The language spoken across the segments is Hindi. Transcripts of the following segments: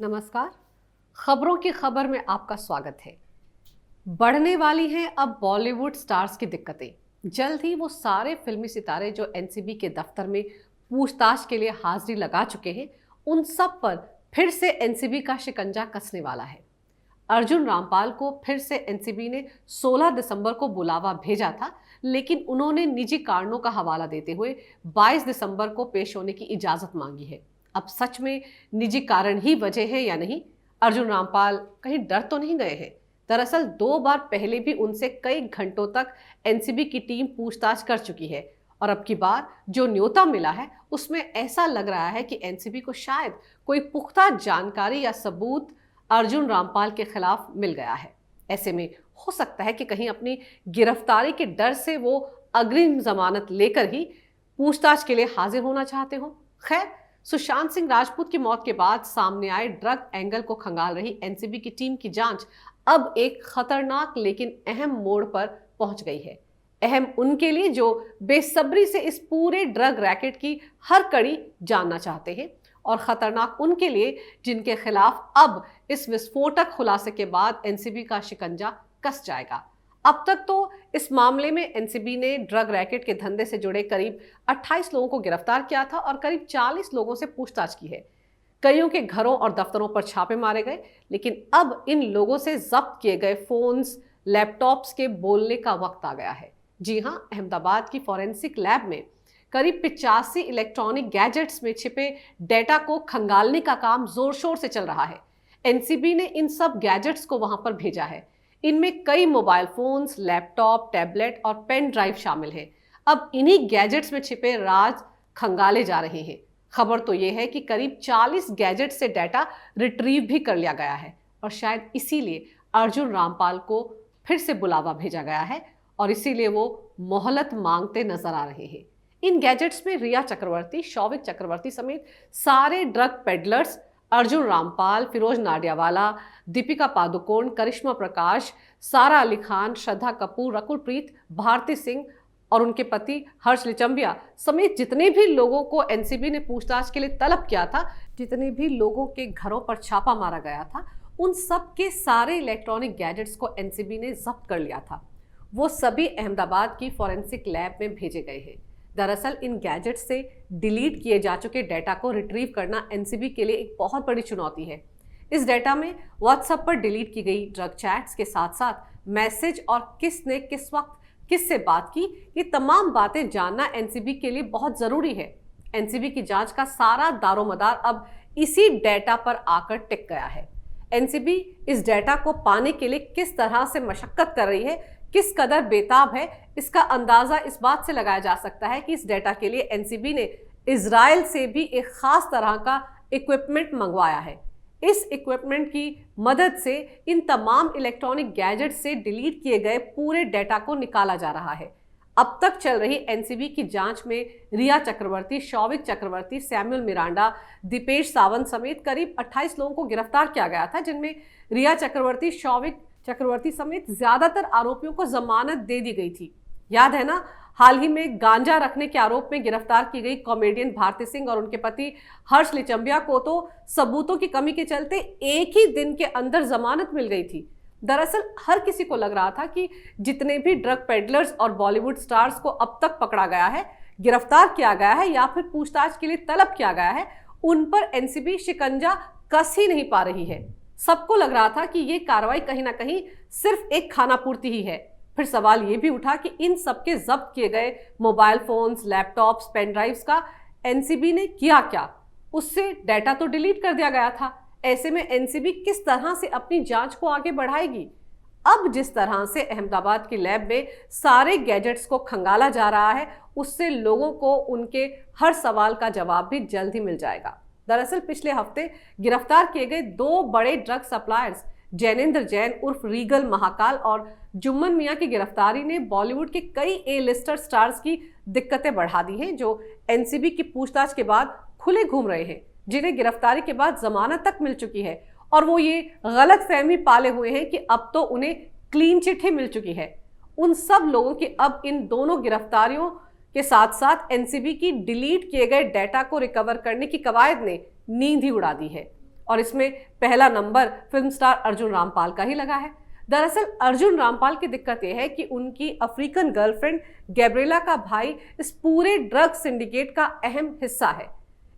नमस्कार। खबरों की खबर में आपका स्वागत है। बढ़ने वाली हैं अब बॉलीवुड स्टार्स की दिक्कतें। जल्द ही वो सारे फिल्मी सितारे जो एनसीबी के दफ्तर में पूछताछ के लिए हाजिरी लगा चुके हैं, उन सब पर फिर से एनसीबी का शिकंजा कसने वाला है। अर्जुन रामपाल को फिर से एनसीबी ने 16 दिसंबर को बुलावा भेजा था, लेकिन उन्होंने निजी कारणों का हवाला देते हुए 22 दिसंबर को पेश होने की इजाजत मांगी है। अब सच में निजी कारण ही वजह है या नहीं? अर्जुन रामपाल कहीं डर तो नहीं गए हैं? दरअसल 2 बार पहले भी उनसे कई घंटों तक एनसीबी की टीम पूछताछ कर चुकी है और अब की बार जो न्योता मिला है उसमें ऐसा लग रहा है कि एनसीबी को शायद कोई पुख्ता जानकारी या सबूत अर्जुन रामपाल के खिलाफ मिल गया है। ऐसे में हो सकता है कि कहीं अपनी गिरफ्तारी के डर से वो अग्रिम जमानत लेकर ही पूछताछ के लिए हाजिर होना चाहते हो। खैर, सुशांत सिंह राजपूत की मौत के बाद सामने आए ड्रग एंगल को खंगाल रही एनसीबी की टीम की जांच अब एक खतरनाक लेकिन अहम मोड़ पर पहुंच गई है। अहम उनके लिए जो बेसब्री से इस पूरे ड्रग रैकेट की हर कड़ी जानना चाहते हैं, और खतरनाक उनके लिए जिनके खिलाफ अब इस विस्फोटक खुलासे के बाद एनसीबी का शिकंजा कस जाएगा। अब तक तो इस मामले में एनसीबी ने ड्रग रैकेट के धंधे से जुड़े करीब 28 लोगों को गिरफ्तार किया था और करीब 40 लोगों से पूछताछ की है। कईयों के घरों और दफ्तरों पर छापे मारे गए, लेकिन अब इन लोगों से जब्त किए गए फोन्स, लैपटॉप्स के बोलने का वक्त आ गया है। जी हां, अहमदाबाद की फॉरेंसिक लैब में करीब 85 इलेक्ट्रॉनिक गैजेट्स में छिपे डेटा को खंगालने का काम जोर शोर से चल रहा है। एनसीबी ने इन सब गैजेट्स को वहां पर भेजा है। इनमें कई मोबाइल फोन्स, लैपटॉप, टैबलेट और पेन ड्राइव शामिल हैं। अब इन्हीं गैजेट्स में छिपे राज खंगाले जा रहे हैं। खबर तो यह है कि करीब 40 गैजेट से डाटा रिट्रीव भी कर लिया गया है और शायद इसीलिए अर्जुन रामपाल को फिर से बुलावा भेजा गया है और इसीलिए वो मोहलत मांगते नजर आ रहे हैं। इन गैजेट्स में रिया चक्रवर्ती, शौविक चक्रवर्ती समेत सारे ड्रग पेडलर्स, अर्जुन रामपाल, फिरोज नाडियावाला, दीपिका पादुकोण, करिश्मा प्रकाश, सारा अली खान, श्रद्धा कपूर, रकुल प्रीत, भारती सिंह और उनके पति हर्ष लिचंबिया समेत जितने भी लोगों को एनसीबी ने पूछताछ के लिए तलब किया था, जितने भी लोगों के घरों पर छापा मारा गया था, उन सब के सारे इलेक्ट्रॉनिक गैजेट्स को एनसीबी ने जब्त कर लिया था। वो सभी अहमदाबाद की फॉरेंसिक लैब में भेजे गए हैं। दरअसल इन गैजेट्स से डिलीट किए जा चुके डेटा को रिट्रीव करना एनसीबी के लिए एक बहुत बड़ी चुनौती है। इस डेटा में व्हाट्सएप पर डिलीट की गई ड्रग चैट्स के साथ साथ मैसेज और किसने किस वक्त किससे बात की, ये तमाम बातें जानना एनसीबी के लिए बहुत जरूरी है। एनसीबी की जांच का सारा दारोमदार अब इसी डेटा पर आकर टिक गया है। एनसीबी इस डेटा को पाने के लिए किस तरह से मशक्कत कर रही है, किस कदर बेताब है, इसका अंदाजा इस बात से लगाया जा सकता है कि इस डेटा के लिए एनसीबी ने इजराइल से भी एक खास तरह का इक्विपमेंट मंगवाया है। इस इक्विपमेंट की मदद से इन तमाम इलेक्ट्रॉनिक गैजेट से डिलीट किए गए पूरे डेटा को निकाला जा रहा है। अब तक चल रही एनसीबी की जांच में रिया चक्रवर्ती, शौविक चक्रवर्ती, सैमुअल मिरांडा, दीपेश सावंत समेत करीब 28 लोगों को गिरफ्तार किया गया था, जिनमें रिया चक्रवर्ती, शौविक चक्रवर्ती समेत ज्यादातर आरोपियों को जमानत दे दी गई थी। याद है ना, हाल ही में गांजा रखने के आरोप में गिरफ्तार की गई कॉमेडियन भारती सिंह और उनके पति हर्ष लिचंबिया को तो सबूतों की कमी के चलते एक ही दिन के अंदर जमानत मिल गई थी। दरअसल हर किसी को लग रहा था कि जितने भी ड्रग पेडलर्स और बॉलीवुड स्टार्स को अब तक पकड़ा गया है, गिरफ्तार किया गया है या फिर पूछताछ के लिए तलब किया गया है, उन पर एनसीबी शिकंजा कस ही नहीं पा रही है। सबको लग रहा था कि ये कार्रवाई कहीं ना कहीं सिर्फ एक खानापूर्ति ही है। फिर सवाल ये भी उठा कि इन सबके जब्त किए गए mobile phones, laptops, pen drives का एनसीबी ने किया क्या? उससे डेटा तो डिलीट कर दिया गया था। ऐसे में एनसीबी किस तरह से अपनी जांच को आगे बढ़ाएगी? अब जिस तरह से अहमदाबाद की लैब में सारे गैजेट्स को खंगाला जा रहा है, उससे लोगों को उनके हर सवाल का जवाब भी जल्द ही मिल जाएगा। दरअसल पिछले हफ्ते गिरफ्तार किए गए 2 बड़े ड्रग सप्लायर्स जैनेंद्र जैन उर्फ रीगल महाकाल और जुम्मन मियां की गिरफ्तारी ने बॉलीवुड के कई ए-लिस्टर स्टार्स की दिक्कतें बढ़ा दी हैं, जो एनसीबी की पूछताछ के बाद खुले घूम रहे हैं, जिन्हें गिरफ्तारी के बाद जमानत तक मिल चुकी है और वो ये गलत फहमी पाले हुए हैं कि अब तो उन्हें क्लीन चिट ही मिल चुकी है। उन सब लोगों की अब इन दोनों गिरफ्तारियों के साथ साथ एनसीबी की डिलीट किए गए डेटा को रिकवर करने की कवायद ने नींद ही उड़ा दी है और इसमें पहला number film star Arjun Rampal का ही लगा है। दरअसल अर्जुन रामपाल की दिक्कत यह है कि उनकी अफ्रीकन गर्लफ्रेंड गैब्रिएला का भाई इस पूरे ड्रग सिंडिकेट का अहम हिस्सा है।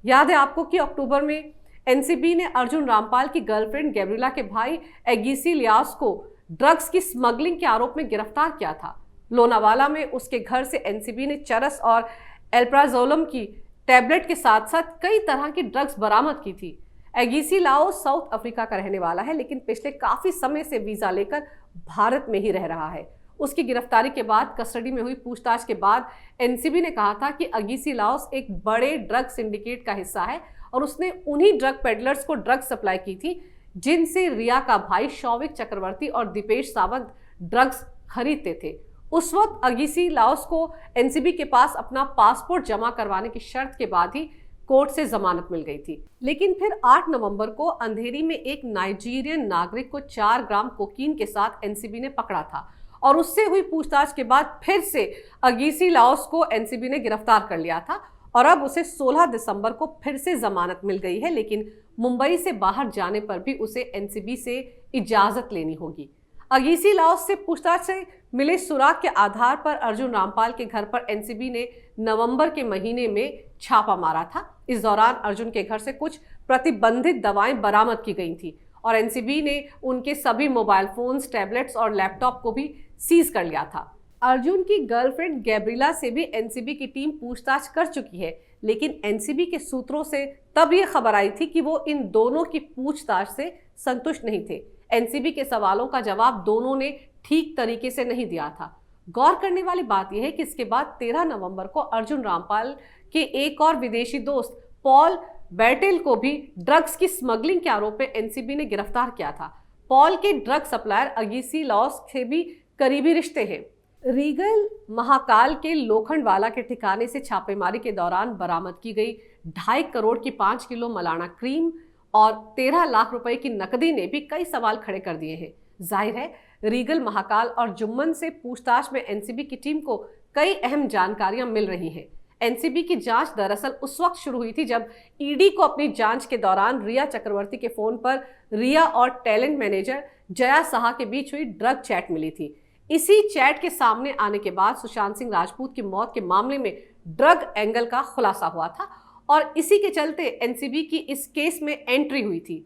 याद है आपको कि अक्टूबर में एनसीबी ने अर्जुन रामपाल की गर्लफ्रेंड गैब्रिएला के भाई एगीसी लियास को ड्रग्स की स्मगलिंग के आरोप में गिरफ्तार किया था। लोनावाला में उसके घर से एनसीबी ने चरस और एल्प्राजोलम की टैबलेट के साथ साथ कई तरह की ड्रग्स बरामद की थी। एगीसी लाओस साउथ अफ्रीका का रहने वाला है, लेकिन पिछले काफी समय से वीजा लेकर भारत में ही रह रहा है। उसकी गिरफ्तारी के बाद कस्टडी में हुई पूछताछ के बाद एनसीबी ने कहा था कि एगीसी लाओस एक बड़े ड्रग सिंडिकेट का हिस्सा है और उसने उन्हीं ड्रग पेडलर्स को ड्रग सप्लाई की थी जिनसे रिया का भाई शौविक चक्रवर्ती और दीपेश सावंत ड्रग्स खरीदते थे। उस वक्त एगीसी लाओस को एनसीबी के पास अपना पासपोर्ट जमा करवाने की शर्त के बाद ही कोर्ट से जमानत मिल गई थी। लेकिन फिर 8 नवंबर को अंधेरी में एक नाइजीरियन नागरिक को 4 ग्राम कोकीन के साथ एनसीबी ने पकड़ा था और उससे हुई पूछताछ के बाद फिर से एगीसी लाओस को एनसीबी ने गिरफ्तार कर लिया था और अब उसे 16 दिसंबर को फिर से जमानत मिल गई है, लेकिन मुंबई से बाहर जाने पर भी उसे एनसीबी से इजाजत लेनी होगी। एगीसी लाओस से पूछताछ से मिले सुराग के आधार पर अर्जुन रामपाल के घर पर एनसीबी ने नवंबर के महीने में छापा मारा था। इस दौरान अर्जुन के घर से कुछ प्रतिबंधित दवाएं बरामद की गई थी और एनसीबी ने उनके सभी मोबाइल फोन्स, टैबलेट्स और लैपटॉप को भी सीज कर लिया था। अर्जुन की गर्लफ्रेंड गैब्रिएला से भी एनसीबी की टीम पूछताछ कर चुकी है, लेकिन एनसीबी के सूत्रों से तब ये खबर आई थी कि वो इन दोनों की पूछताछ से संतुष्ट नहीं थे। एनसीबी के सवालों का जवाब दोनों ने ठीक तरीके से नहीं दिया था। गौर करने वाली बात यह है कि इसके बाद 13 नवंबर को अर्जुन रामपाल के एक और विदेशी दोस्त पॉल बैटेल को भी ड्रग्स की स्मगलिंग के आरोप में एनसीबी ने गिरफ्तार किया था। पॉल के ड्रग सप्लायर एगीसी लाओस से भी करीबी रिश्ते हैं। रीगल महाकाल के लोखंडवाला के ठिकाने से छापेमारी के दौरान बरामद की गई 2.5 करोड़ की 5 किलो मलाना क्रीम और 13 लाख रुपए की नकदी ने भी कई सवाल खड़े कर दिए हैं। जाहिर है रीगल महाकाल और जुम्मन से पूछताछ में एनसीबी की टीम को कई अहम जानकारियां मिल रही हैं। एनसीबी की जांच दरअसल उस वक्त शुरू हुई थी जब ईडी को अपनी जांच के दौरान रिया चक्रवर्ती के फोन पर रिया और टैलेंट मैनेजर जया साहा के बीच हुई ड्रग चैट मिली थी। इसी चैट के सामने आने के बाद सुशांत सिंह राजपूत की मौत के मामले में ड्रग एंगल का खुलासा हुआ था और इसी के चलते एनसीबी की इस केस में एंट्री हुई थी।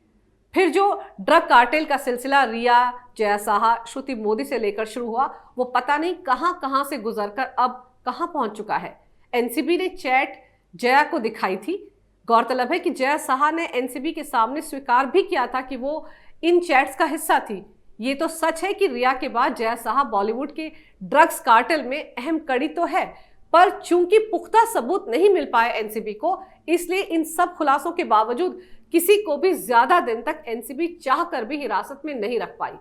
फिर जो ड्रग कार्टेल का सिलसिला रिया, जया साहा, श्रुति मोदी से लेकर शुरू हुआ, वो पता नहीं कहां से गुजरकर अब कहां पहुंच चुका है। एनसीबी ने चैट जया को दिखाई थी। गौरतलब है कि जया साहा ने एनसीबी के सामने स्वीकार भी किया था कि वो इन चैट्स का हिस्सा थी। ये तो सच है कि रिया के बाद जया साहा बॉलीवुड के ड्रग्स कार्टेल में अहम कड़ी तो है, पर चूंकि पुख्ता सबूत नहीं मिल पाए एनसीबी को, इसलिए इन सब खुलासों के बावजूद किसी को भी ज्यादा दिन तक एनसीबी चाहकर भी हिरासत में नहीं रख पाई।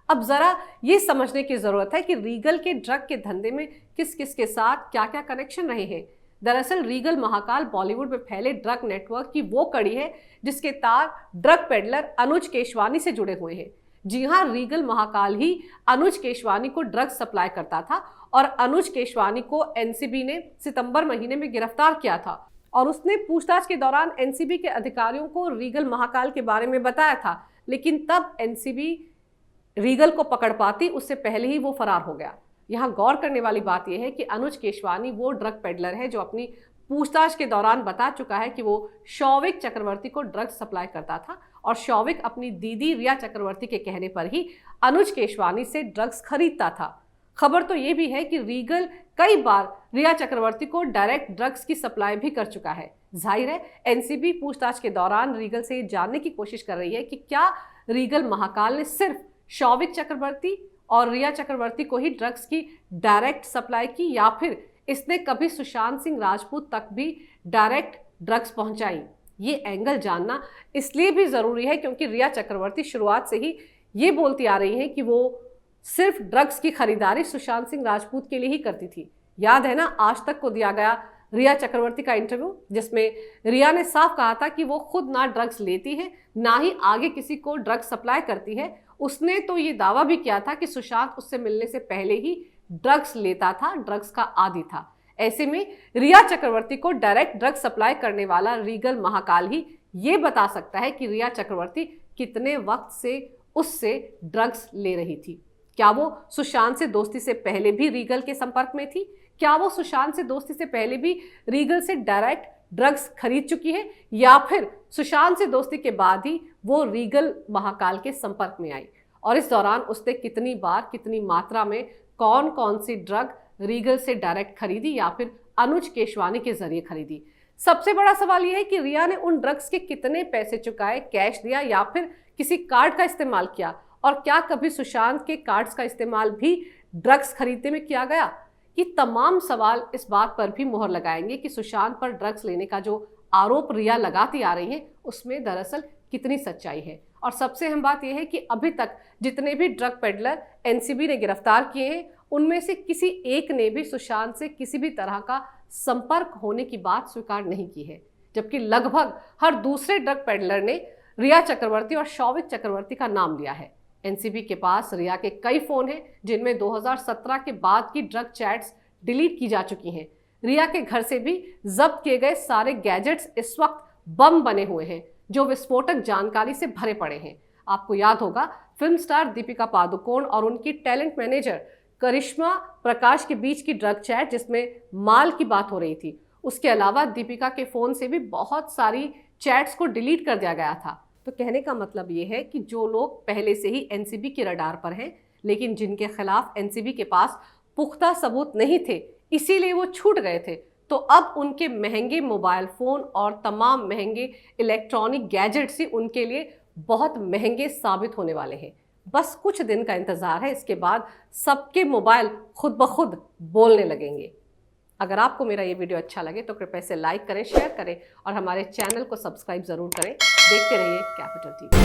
अब जरा ये समझने की जरूरत है कि रीगल के ड्रग के धंधे में किस किस के साथ क्या क्या कनेक्शन रहे हैं। दरअसल रीगल महाकाल बॉलीवुड में फैले ड्रग नेटवर्क की वो कड़ी है जिसके तार ड्रग पेडलर अनुज केशवानी से जुड़े हुए हैं। जी हाँ, रीगल महाकाल ही अनुज केशवानी को ड्रग सप्लाई करता था और अनुज केशवानी को एनसीबी ने सितंबर महीने में गिरफ्तार किया था और उसने पूछताछ के दौरान एनसीबी के अधिकारियों को रीगल महाकाल के बारे में बताया था, लेकिन तब एनसीबी रीगल को पकड़ पाती उससे पहले ही वो फरार हो गया। यहाँ गौर करने वाली बात यह है कि अनुज केशवानी वो ड्रग पेडलर है जो अपनी पूछताछ के दौरान बता चुका है कि वो शौविक चक्रवर्ती को ड्रग्स सप्लाई करता था और शौविक अपनी दीदी रिया चक्रवर्ती के कहने पर ही अनुज केशवानी से ड्रग्स खरीदता था। खबर तो ये भी है कि रीगल कई बार रिया चक्रवर्ती को डायरेक्ट ड्रग्स की सप्लाई भी कर चुका है। जाहिर है एनसीबी पूछताछ के दौरान रीगल से जानने की कोशिश कर रही है कि क्या रीगल महाकाल ने सिर्फ शौविक चक्रवर्ती और रिया चक्रवर्ती को ही ड्रग्स की डायरेक्ट सप्लाई की या फिर इसने कभी सुशांत सिंह राजपूत तक भी डायरेक्ट ड्रग्स पहुंचाई। ये एंगल जानना इसलिए भी जरूरी है क्योंकि रिया चक्रवर्ती शुरुआत से ही ये बोलती आ रही है कि वो सिर्फ ड्रग्स की खरीदारी सुशांत सिंह राजपूत के लिए ही करती थी। याद है ना, आज तक को दिया गया रिया चक्रवर्ती का इंटरव्यू जिसमें रिया ने साफ कहा था कि वो खुद ना ड्रग्स लेती है ना ही आगे किसी को ड्रग्स सप्लाई करती है। उसने तो ये दावा भी किया था कि सुशांत उससे मिलने से पहले ही ड्रग्स लेता था, ड्रग्स का आदी था। ऐसे में रिया चक्रवर्ती को डायरेक्ट ड्रग्स सप्लाई करने वाला रीगल महाकाल ही ये बता सकता है कि रिया चक्रवर्ती कितने वक्त से उससे ड्रग्स ले रही थी। क्या वो सुशांत से दोस्ती से पहले भी रीगल के संपर्क में थी? क्या वो सुशांत से दोस्ती से पहले भी रीगल से डायरेक्ट ड्रग्स खरीद चुकी है, या फिर सुशांत से दोस्ती के बाद ही वो रीगल महाकाल के संपर्क में आई? और इस दौरान उसने कितनी बार, कितनी मात्रा में, कौन कौन सी ड्रग रीगल से डायरेक्ट खरीदी या फिर अनुज केशवानी के जरिए खरीदी? सबसे बड़ा सवाल यह है कि रिया ने उन ड्रग्स के कितने पैसे चुकाए, कैश दिया या फिर किसी कार्ड का इस्तेमाल किया? और क्या कभी सुशांत के कार्ड्स का इस्तेमाल भी ड्रग्स खरीदने में किया गया? ये तमाम सवाल इस बात पर भी मोहर लगाएंगे कि सुशांत पर ड्रग्स लेने का जो आरोप रिया लगाती आ रही है उसमें दरअसल कितनी सच्चाई है। और सबसे अहम बात यह है कि अभी तक जितने भी ड्रग पेडलर एनसीबी ने गिरफ्तार किए हैं उनमें से किसी एक ने भी सुशांत से किसी भी तरह का संपर्क होने की बात स्वीकार नहीं की है, जबकि लगभग हर दूसरे ड्रग पेडलर ने रिया चक्रवर्ती और शौविक चक्रवर्ती का नाम लिया है। एनसीबी के पास रिया के कई फोन हैं जिनमें 2017 के बाद की ड्रग चैट्स डिलीट की जा चुकी हैं। रिया के घर से भी जब्त किए गए सारे गैजेट्स इस वक्त बम बने हुए हैं जो विस्फोटक जानकारी से भरे पड़े हैं। आपको याद होगा फिल्म स्टार दीपिका पादुकोण और उनकी टैलेंट मैनेजर करिश्मा प्रकाश के बीच की ड्रग चैट जिसमें माल की बात हो रही थी। उसके अलावा दीपिका के फोन से भी बहुत सारी चैट्स को डिलीट कर दिया गया था। तो कहने का मतलब ये है कि जो लोग पहले से ही एनसीबी के रडार पर हैं लेकिन जिनके खिलाफ एनसीबी के पास पुख्ता सबूत नहीं थे, इसीलिए वो छूट गए थे, तो अब उनके महंगे मोबाइल फ़ोन और तमाम महंगे इलेक्ट्रॉनिक गैजेट्स ही उनके लिए बहुत महंगे साबित होने वाले हैं। बस कुछ दिन का इंतज़ार है, इसके बाद सबके मोबाइल खुद ब खुद बोलने लगेंगे। अगर आपको मेरा ये वीडियो अच्छा लगे तो कृपया इसे लाइक करें, शेयर करें और हमारे चैनल को सब्सक्राइब ज़रूर करें। देखते रहिए कैपिटल टीवी।